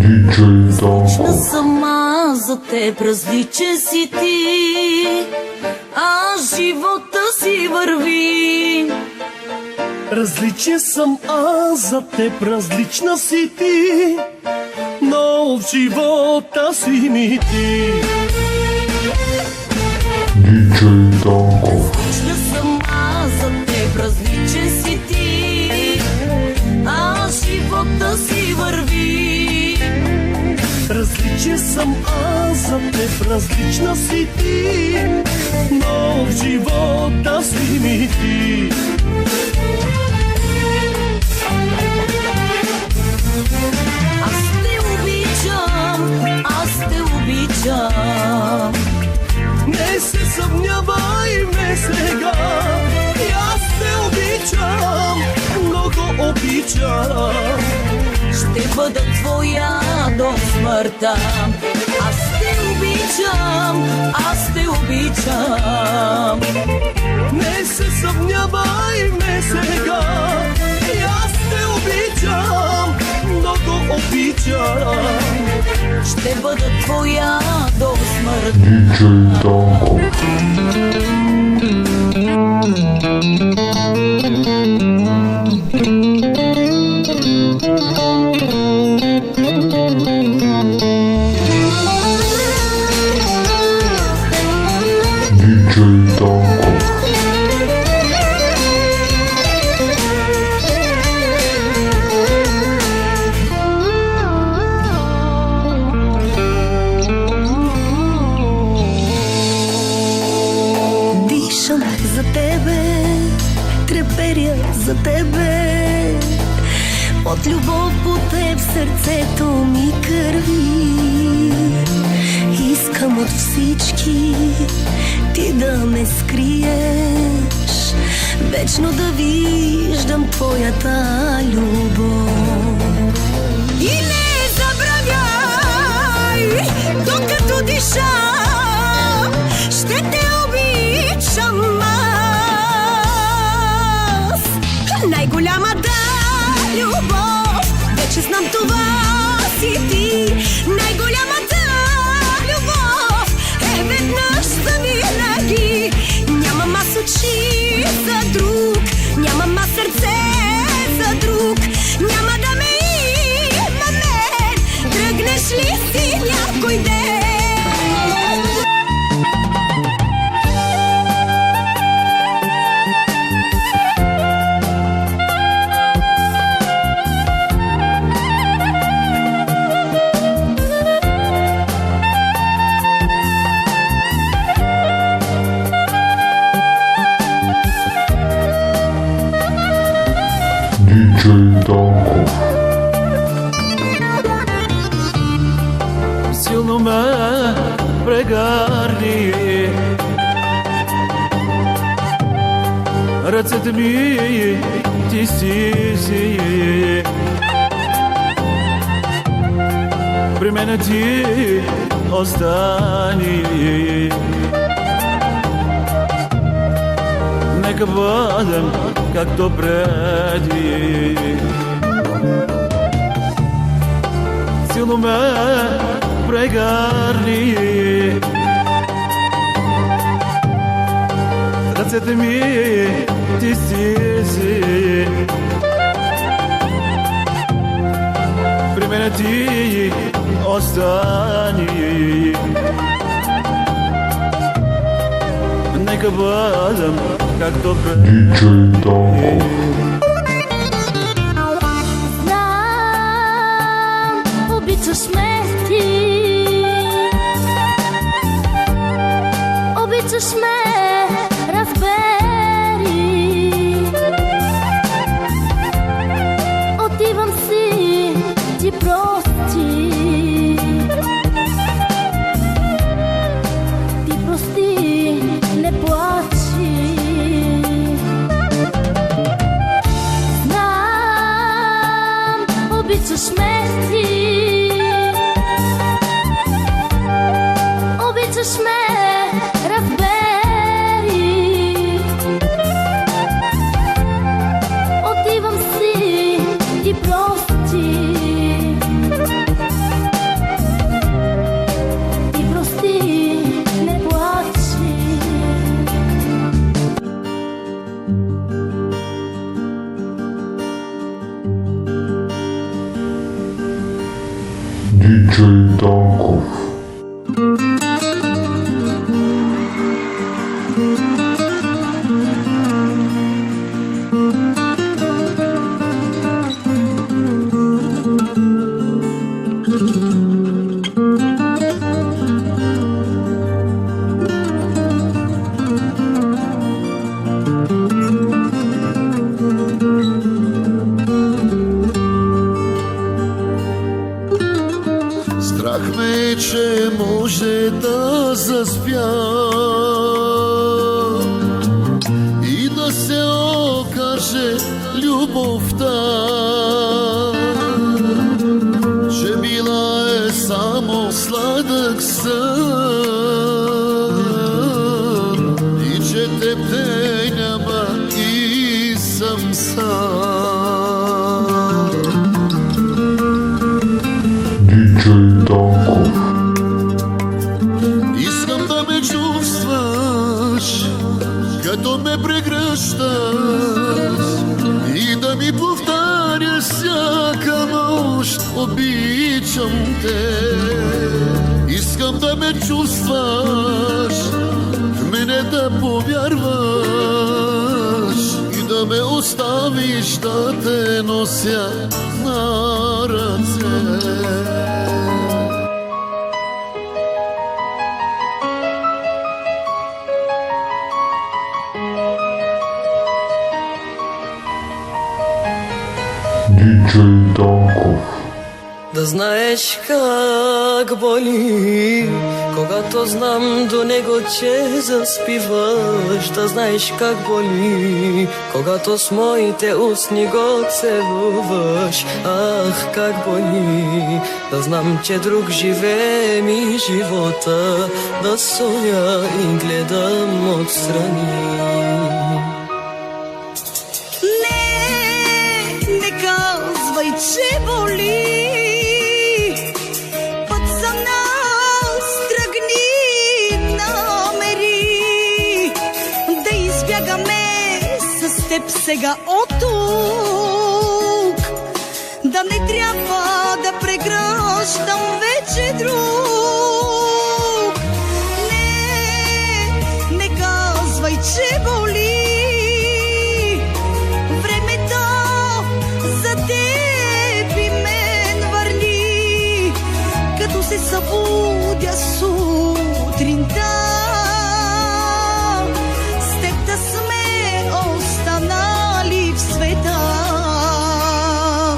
Различна сама за теб, различен си ти, а живота си върви. Различен съм аз за теб, различна си ти, но в живота си ми ти. Различна съм аз за теб, различен си ти, а живота си върви. Различен съм аз за теб, различна си ти, но в живота си ми ти. Аз те обичам. Не се съмнявай ме сега, и аз те обичам, много обичам. Ще бъда твоя до смъртта. Аз те обичам. Не се съмнявай ме сега, и аз те обичам, много обичам. Ще бъда твоя до смъртта. Дишам за тебе, треперя за тебе, от любов по теб сърцето ми кърви. Искам от всички ти да ме скриеш, вечно да виждам твоята любов. И не забравяй, докато диша, ще те обичам аз. Най-голямата любов, вече знам това си ти. Най-голямата любов е веднъж завинаги. Нямам аз очи за друг, нямам аз сърце за друг. Няма да ме има мен, тръгнеш ли си някой ден. Силно ме прегърни, ръцете ми ти стисни, при мене ти остани. Нека бъдем както преди. Силно ме прегърни, ръцете ми ти стисни, при мене ти остани. Нека бъдем както преди. Знам, обичаш ме ти, обичаш ме, разбери. Отивам си, ти прости. Ти прости, не плачи. Знам, обичаш ме ти, обичаш ме, разбери. Отивам си, ти прости. Диджей Данков. Страх ме, че може да заспя и да се окаже любовта, че била е само сладък сън и че теб те няма и съм сам. Диджей Данков. Искам да ме чувстваш, като ме прегръщаш и да ми повтаряш всяка нощ: обичам те. Искам да ме чувстваш, в мене да повярваш и да ме оставиш да те нося на ръце. Диджей Данков. Да знаеш как боли, когато знам до него, че заспиваш. Да знаеш как боли, когато с моите устни го целуваш. Ах, как боли, да знам, че друг живее ми живота, да соня и гледам отстрани. Не казвай, че боли. Път за нас тръгни, намери да избягаме с теб сега от тук. Да не трябва да прегръщам вече друг. Не казвай, че боли. Се събудя сутринта, с теб да сме останали в света.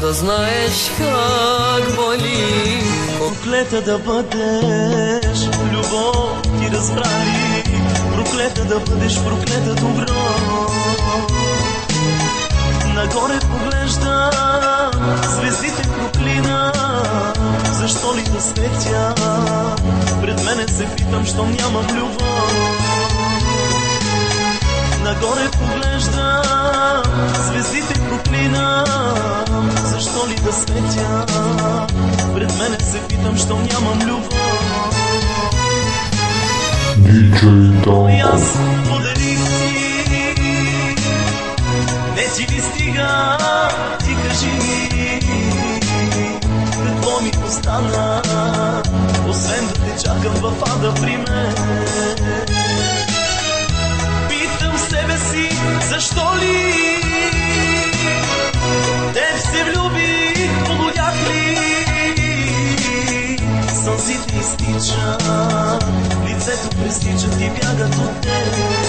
Да знаеш как боли, Проклета да бъдеш, любов ти разбрали. Проклета да бъдеш, проклета добро. Нагоре поглеждам, звездите проклина. Защо ли да светя? Пред мене се питам, щом нямам любов. Нагоре поглеждам, звездите проклинам. Защо ли да светя? Пред мене се питам, щом нямам любов. Диджей И аз Данков. подарих ти, не ти ли стига, ти кажи ми, какво ми остана, освен да те чакам в ада при мен. Питам себе си, защо ли теб се влюбих, полудях ли? Сълзите изтичат, лицето престичат и бягат от теб.